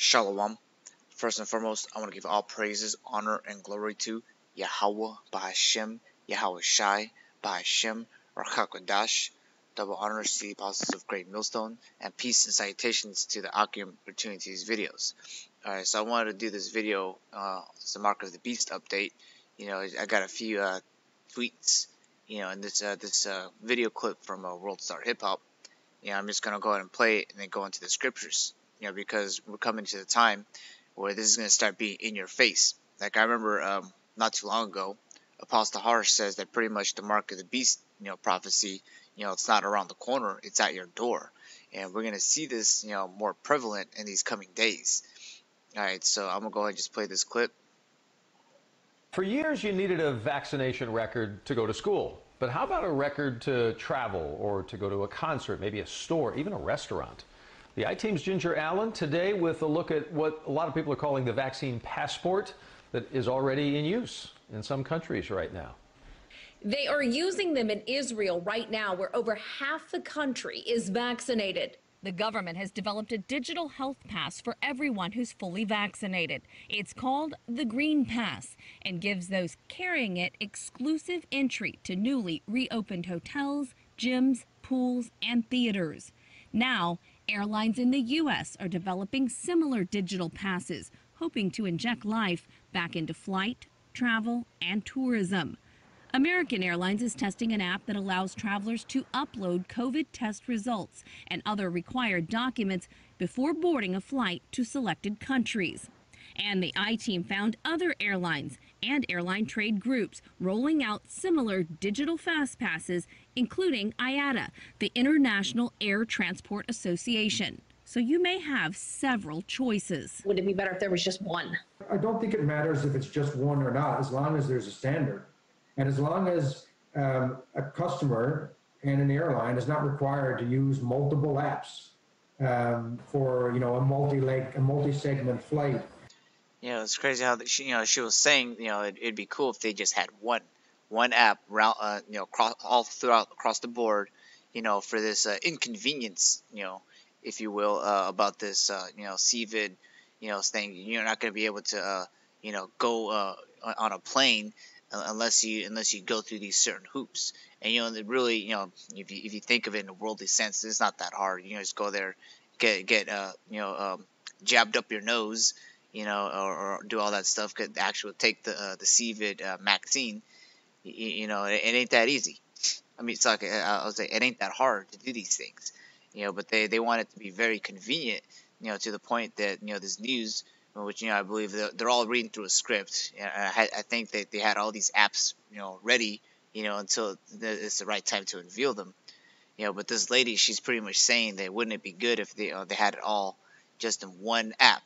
Shalom. First and foremost, I want to give all praises, honor, and glory to Yahweh, Bahashem, Yahweh Shai, Bahashem, Rakhakodash. Double honors to the apostles of Great Millstone, and peace and salutations to the Akim Opportunities videos. Alright, so I wanted to do this video, it's the Mark of the Beast update. I got a few tweets, in this video clip from World Star Hip Hop. I'm just going to go ahead and play it and then go into the scriptures, because we're coming to the time where this is going to start being in your face. Like I remember not too long ago, Apostle Harsh says that pretty much the Mark of the Beast, prophecy, it's not around the corner, it's at your door. And we're going to see this, more prevalent in these coming days. Alright, so I'm going to go ahead and just play this clip. For years, you needed a vaccination record to go to school. But how about a record to travel or to go to a concert, maybe a store, even a restaurant? The I-Team's Ginger Allen today with a look at what a lot of people are calling the vaccine passport that is already in use in some countries right now. They are using them in Israel right now, where over half the country is vaccinated. The government has developed a digital health pass for everyone who's fully vaccinated. It's called the Green Pass and gives those carrying it exclusive entry to newly reopened hotels, gyms, pools, and theaters. Now, airlines in the U.S. are developing similar digital passes, hoping to inject life back into flight, travel, and tourism. American Airlines is testing an app that allows travelers to upload COVID test results and other required documents before boarding a flight to selected countries. And the I-Team found other airlines and airline trade groups rolling out similar digital fast passes, including IATA, the International Air Transport Association. So you may have several choices. Would it be better if there was just one? I don't think it matters if it's just one or not, as long as there's a standard. And as long as a customer and an airline is not required to use multiple apps for, a multi-segment flight. It's crazy how she was saying, it'd be cool if they just had one app, across the board, for this inconvenience, if you will, about this, CVID, thing. You're not going to be able to, go on a plane unless you go through these certain hoops. And really, if you think of it in a worldly sense, it's not that hard. Just go there, get jabbed up your nose, or do all that stuff. Could actually take the CVID vaccine. It ain't that easy. I mean, it's like I was like, it ain't that hard to do these things. But they want it to be very convenient. To the point that this news, which I believe they're all reading through a script. I think that they had all these apps ready until it's the right time to unveil them. But this lady, she's pretty much saying that wouldn't it be good if they had it all just in one app.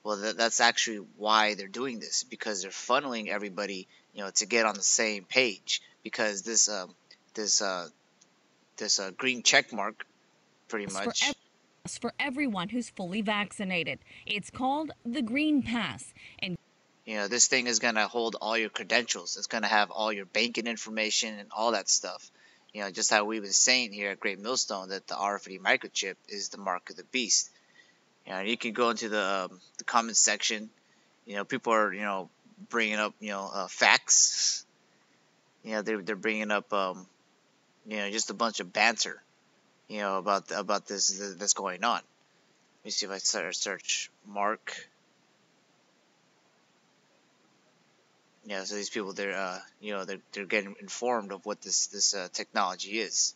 Well, that's actually why they're doing this, because they're funneling everybody to get on the same page, because this green check mark pretty much. For everyone who's fully vaccinated. It's called the Green Pass. And this thing is going to hold all your credentials. It's going to have all your banking information and all that stuff. Just how we've been saying here at Great Millstone that the Rfid microchip is the mark of the beast. You can go into the comment section. People are bringing up facts. They're bringing up just a bunch of banter. About this that's going on. Let me see if I search Mark. So these people, they're getting informed of what this technology is.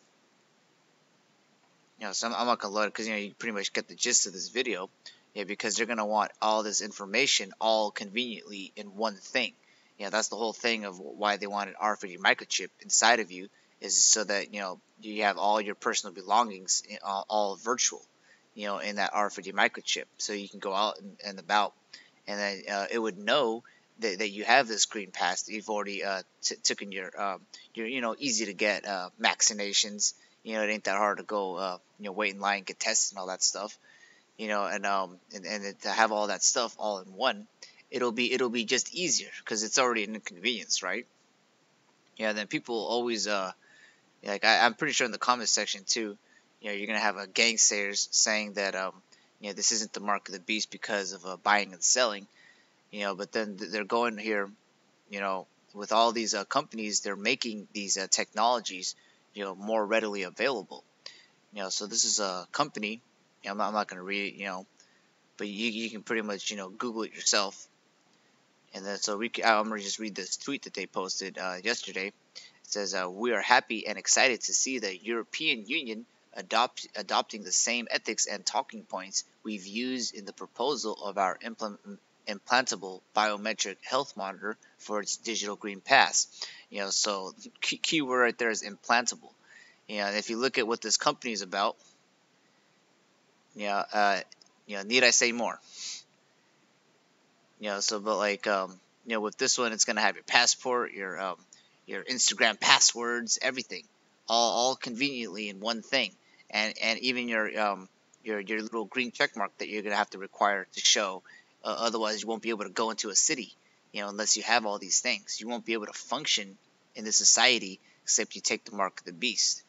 So I'm not gonna load it because you pretty much get the gist of this video. Because they're gonna want all this information all conveniently in one thing. That's the whole thing of why they wanted Rfid microchip inside of you, is so that you have all your personal belongings all virtual, in that Rfid microchip, so you can go out and about, and then it would know that you have this green pass, that you've already taken your easy to get vaccinations. It ain't that hard to go wait in line, get tested and all that stuff, and to have all that stuff all in one, it'll be just easier because it's already an inconvenience, right? Then people always I'm pretty sure in the comment section too, you're gonna have a gangsters saying that this isn't the mark of the beast because of buying and selling. But then they're going here, with all these companies, they're making these technologies, more readily available. So this is a company. I'm not going to read it, but you can pretty much, Google it yourself. And then so I'm going to just read this tweet that they posted yesterday. It says, we are happy and excited to see the European Union adopting the same ethics and talking points we've used in the proposal of our implantable biometric health monitor for its digital green pass. So key word right there is implantable. If you look at what this company is about, need I say more? But like, with this one, it's gonna have your passport, your Instagram passwords, everything, all conveniently in one thing, and even your little green check mark that you're gonna have to require to show. Otherwise, you won't be able to go into a city, unless you have all these things. You won't be able to function in the society except you take the mark of the beast.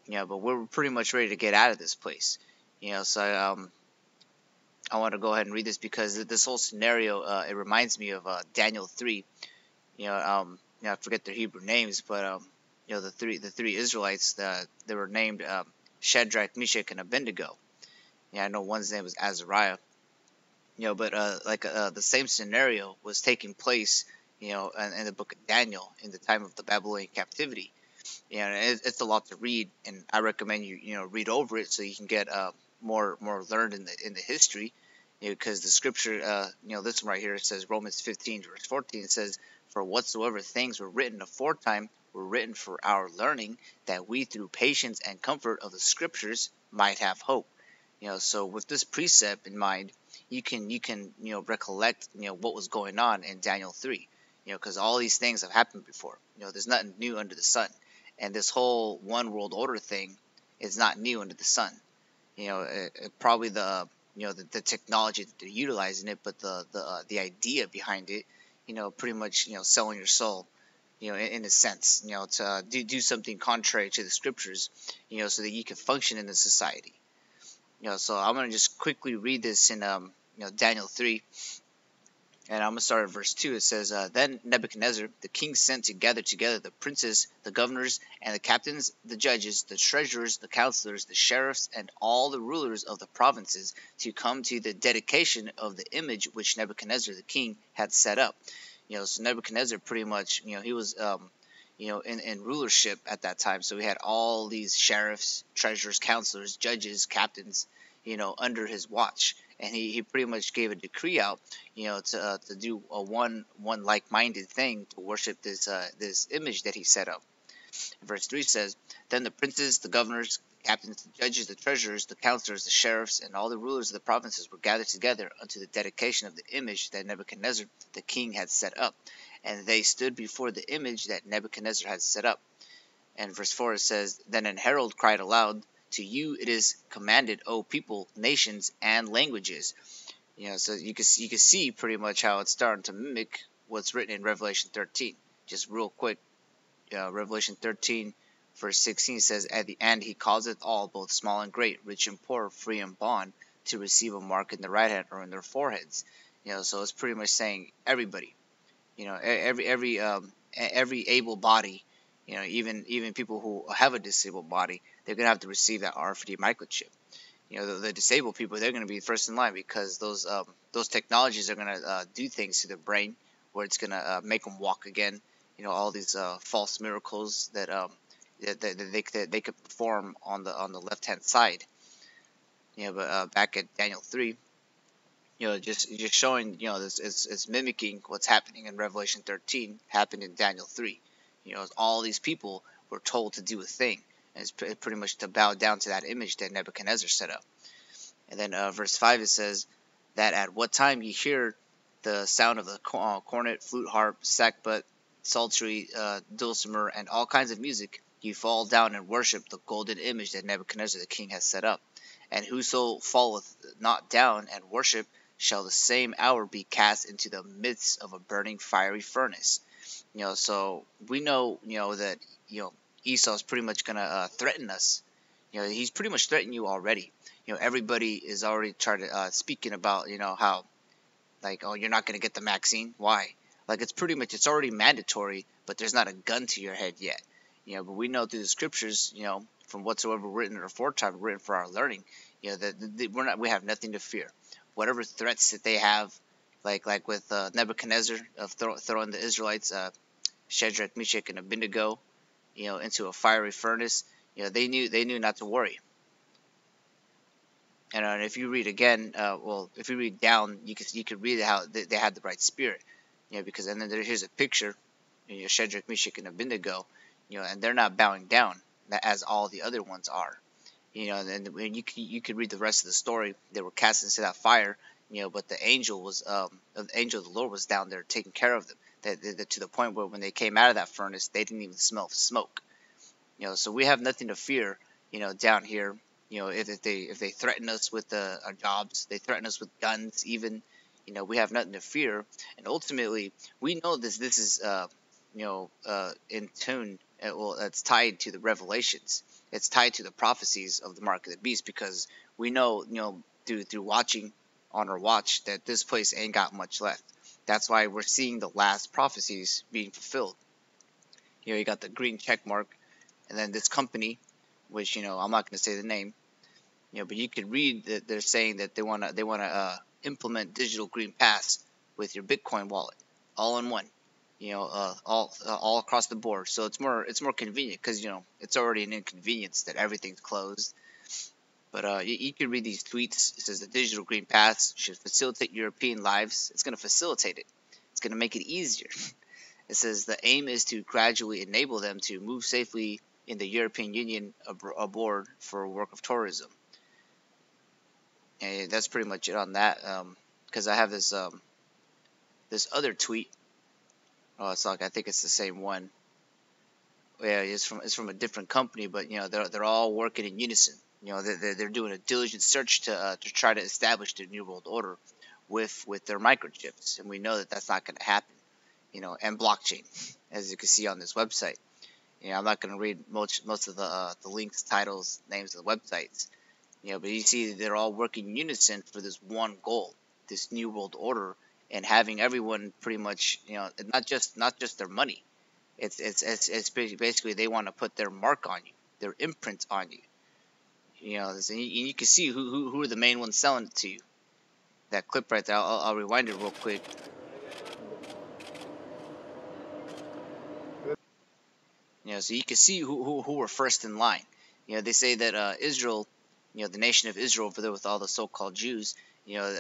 But we're pretty much ready to get out of this place. So I want to go ahead and read this because this whole scenario, it reminds me of Daniel 3. I forget their Hebrew names, but the three Israelites, they were named Shadrach, Meshach, and Abednego. I know one's name was Azariah. But the same scenario was taking place, in the book of Daniel in the time of the Babylonian captivity. It's a lot to read, and I recommend you read over it so you can get more learned in the history, because the scripture, this one right here, it says Romans 15 verse 14. It says, "For whatsoever things were written aforetime were written for our learning, that we through patience and comfort of the scriptures might have hope." So with this precept in mind, you can recollect what was going on in Daniel 3, because all these things have happened before. There's nothing new under the sun, and this whole one world order thing is not new under the sun. Probably the technology that they're utilizing it, but the idea behind it, pretty much selling your soul, in a sense, to do something contrary to the scriptures, so that you can function in the society. So I'm gonna just quickly read this in Daniel 3. And I'm going to start at verse 2. It says, Then Nebuchadnezzar, the king, sent to gather together the princes, the governors, and the captains, the judges, the treasurers, the counselors, the sheriffs, and all the rulers of the provinces to come to the dedication of the image which Nebuchadnezzar, the king, had set up. So Nebuchadnezzar pretty much, he was, in rulership at that time. So he had all these sheriffs, treasurers, counselors, judges, captains, under his watch. And he pretty much gave a decree out, to do a one like-minded thing, to worship this image that he set up. Verse 3 says, Then the princes, the governors, the captains, the judges, the treasurers, the counselors, the sheriffs, and all the rulers of the provinces were gathered together unto the dedication of the image that Nebuchadnezzar the king had set up. And they stood before the image that Nebuchadnezzar had set up. And verse 4 it says, Then an herald cried aloud, To you it is commanded, O people, nations, and languages. So you can see pretty much how it's starting to mimic what's written in Revelation 13. Just real quick, Revelation 13, verse 16 says, At the end he causeth all, both small and great, rich and poor, free and bond, to receive a mark in their right hand or in their foreheads. So it's pretty much saying everybody. Every able body. Even people who have a disabled body, they're gonna have to receive that Rfid microchip. The disabled people, they're going to be first in line, because those technologies are going to do things to their brain, where it's going to make them walk again. All these false miracles that they could perform on the left hand side. But back at Daniel 3, just showing, this it's mimicking what's happening in Revelation 13 happened in Daniel 3. All these people were told to do a thing. And it's pretty much to bow down to that image that Nebuchadnezzar set up. And then verse 5 it says, That at what time ye hear the sound of the cornet, flute, harp, sackbut, psaltery, dulcimer, and all kinds of music, ye fall down and worship the golden image that Nebuchadnezzar the king has set up. And whoso falleth not down and worship shall the same hour be cast into the midst of a burning fiery furnace. So we know, that, Esau's pretty much going to threaten us. He's pretty much threatened you already. everybody is already speaking about, how, like, oh, you're not going to get the vaccine. Why? Like, it's pretty much, it's already mandatory, but there's not a gun to your head yet. But we know through the scriptures, from whatsoever written or aforetime written for our learning, that we have nothing to fear. Whatever threats that they have, like with Nebuchadnezzar of throwing the Israelites, Shadrach, Meshach, and Abednego, into a fiery furnace, they knew not to worry. And if you read again, if you read down, you could read how they had the right spirit, because and then here's a picture, Shadrach, Meshach, and Abednego, and they're not bowing down as all the other ones are, and when you could read the rest of the story, they were cast into that fire, but the angel of the Lord was down there taking care of them, that to the point where when they came out of that furnace, they didn't even smell smoke, so we have nothing to fear, down here. If they threaten us with our jobs, they threaten us with guns, even, we have nothing to fear. And ultimately, we know this is in tune. Well, it's tied to the revelations. It's tied to the prophecies of the mark of the beast, because we know, through watching on our watch, that this place ain't got much left. That's why we're seeing the last prophecies being fulfilled. You got the green check mark, and then this company, which I'm not going to say the name. But you could read that they're saying that they want to implement digital green pass with your Bitcoin wallet, all in one, all across the board. So it's more convenient, because it's already an inconvenience that everything's closed. But you can read these tweets. It says the digital green pass should facilitate European lives. It's going to facilitate it. It's going to make it easier. It says the aim is to gradually enable them to move safely in the European Union aboard for work of tourism. And that's pretty much it on that. Because I have this other tweet. Oh, it's like, I think it's the same one. Yeah, it's from a different company, but they're all working in unison. They're doing a diligent search to try to establish the New World Order with their microchips, and we know that that's not going to happen. And blockchain, as you can see on this website. I'm not going to read most of the links, titles, names of the websites. But you see they're all working in unison for this one goal, this New World Order, and having everyone pretty much, not just their money. It's basically they want to put their mark on you, their imprint on you. And you can see who are the main ones selling it to you. That clip right there, I'll rewind it real quick. So you can see who were first in line. They say that Israel, the nation of Israel over there with all the so-called Jews,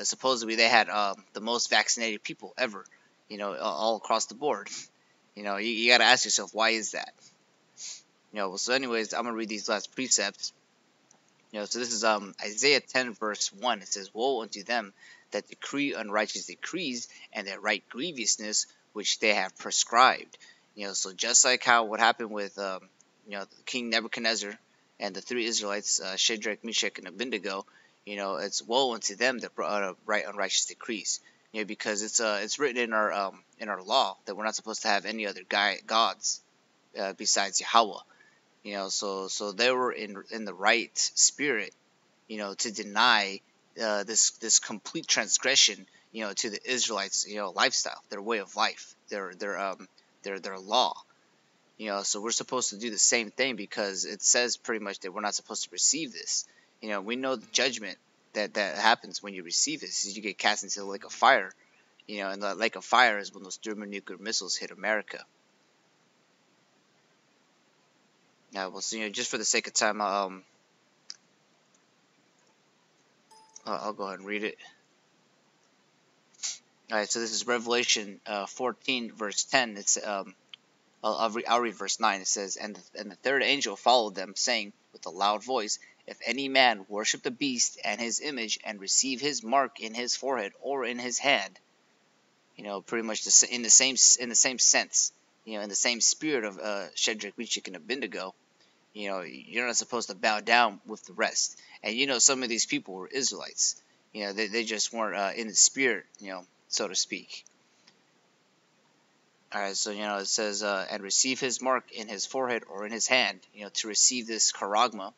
supposedly they had the most vaccinated people ever, all across the board. You got to ask yourself, why is that? So anyways, I'm going to read these last precepts. So this is Isaiah 10 verse 1. It says, woe unto them that decree unrighteous decrees, and that write grievousness which they have prescribed. So just like what happened with King Nebuchadnezzar and the three Israelites, Shadrach, Meshach, and Abednego, it's woe unto them that write unrighteous decrees. Because it's written in our law that we're not supposed to have any other gods besides Yahweh. So they were in the right spirit, to deny this complete transgression, to the Israelites, lifestyle, their way of life, their law. So we're supposed to do the same thing, because it says pretty much that we're not supposed to receive this. We know the judgment that happens when you receive this is you get cast into the lake of fire. And the lake of fire is when those thermonuclear missiles hit America. Yeah, well, so, just for the sake of time, I'll go ahead and read it. All right, so this is Revelation 14, verse 10. It's I'll read verse 9. It says, and the third angel followed them, saying with a loud voice, if any man worship the beast and his image, and receive his mark in his forehead or in his hand, pretty much in the same sense, in the same spirit of Shadrach, Meshach, and Abednego, you're not supposed to bow down with the rest. And some of these people were Israelites. They just weren't in the spirit, so to speak. All right, so it says, and receive his mark in his forehead or in his hand, to receive this charagma,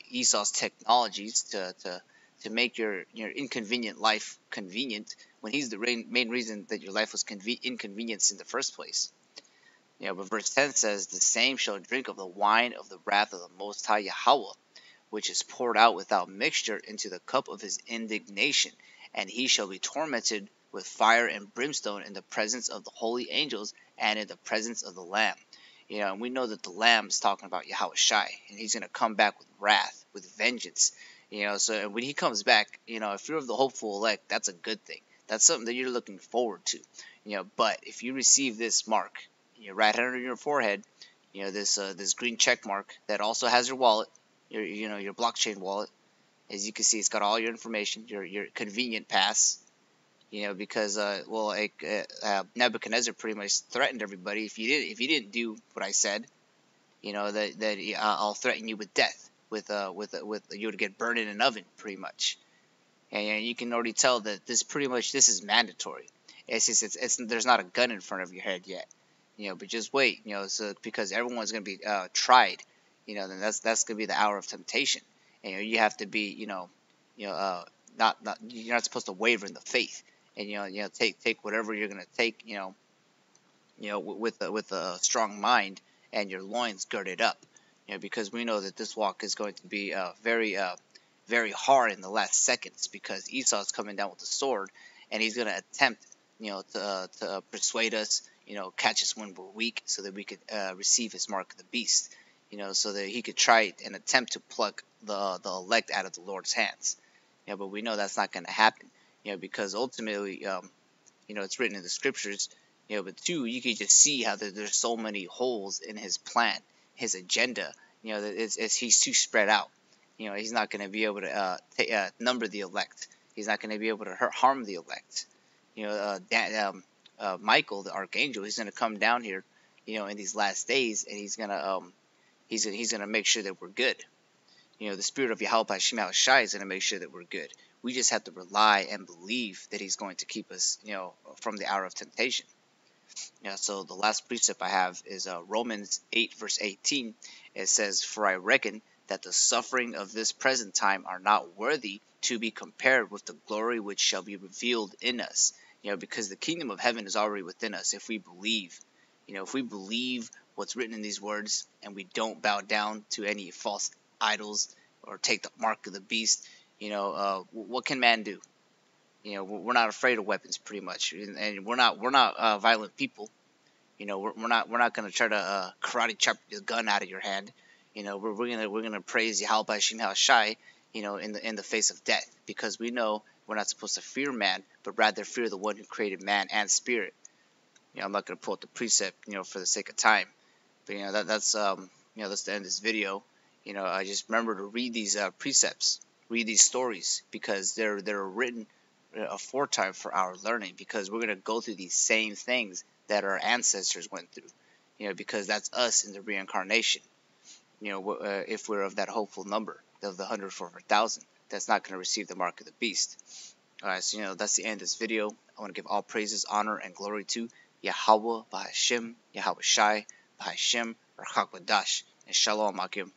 Esau's technologies to make your inconvenient life convenient, when he's the main reason that your life was inconvenienced in the first place. But verse 10 says, "The same shall drink of the wine of the wrath of the Most High Yahweh, which is poured out without mixture into the cup of his indignation, and he shall be tormented with fire and brimstone in the presence of the holy angels and in the presence of the Lamb." And we know that the Lamb is talking about Yahweh Shai, and he's going to come back with wrath, with vengeance. So when he comes back, if you're of the hopeful elect, that's a good thing. That's something that you're looking forward to. But if you receive this mark, right under your forehead, this green check mark that also has your wallet, your blockchain wallet. As you can see, it's got all your information, your convenient pass. Because Nebuchadnezzar pretty much threatened everybody. If you didn't do what I said, that I'll threaten you with death, with you would get burned in an oven, pretty much. And you can already tell that this is mandatory. It's just there's not a gun in front of your head yet. But just wait. So because everyone's gonna be tried. Then that's gonna be the hour of temptation. And you have to be, not you're not supposed to waver in the faith. And take whatever you're gonna take, with a strong mind and your loins girded up. Because we know that this walk is going to be very hard in the last seconds, because Esau's coming down with the sword, and he's gonna attempt, to persuade us, catch us when we're weak, so that we could receive his mark of the beast, so that he could try and attempt to pluck the elect out of the Lord's hands. But we know that's not going to happen, because ultimately, it's written in the scriptures, but two, you can just see how there's so many holes in his plan, his agenda, that he's too spread out. He's not going to be able to number the elect. He's not going to be able to harm the elect. Michael, the archangel, he's going to come down here, in these last days, and he's going to make sure that we're good. The spirit of Yahweh Shai is going to make sure that we're good. We just have to rely and believe that he's going to keep us, from the hour of temptation. So the last precept I have is Romans 8, verse 18. It says, "For I reckon that the suffering of this present time are not worthy to be compared with the glory which shall be revealed in us." Because the kingdom of heaven is already within us if we believe. If we believe what's written in these words, and we don't bow down to any false idols or take the mark of the beast, what can man do? We're not afraid of weapons, pretty much, and we're not violent people. We're not going to try to karate chop the gun out of your hand. We're gonna praise Yahweh Shai, in the face of death, because we know we're not supposed to fear man, but rather fear the one who created man and spirit. I'm not going to pull up the precept, for the sake of time, but that's the end of this video. I just remember to read these precepts, read these stories, because they're written aforetime for our learning, because we're going to go through these same things that our ancestors went through, because that's us in the reincarnation. If we're of that hopeful number of the 100,000 that's not going to receive the mark of the beast. Alright, so that's the end of this video. I want to give all praises, honor, and glory to Yahweh, Bahashem, Yahweh Shai, Bahashem, Rachak Wadash, and Shalom Akim.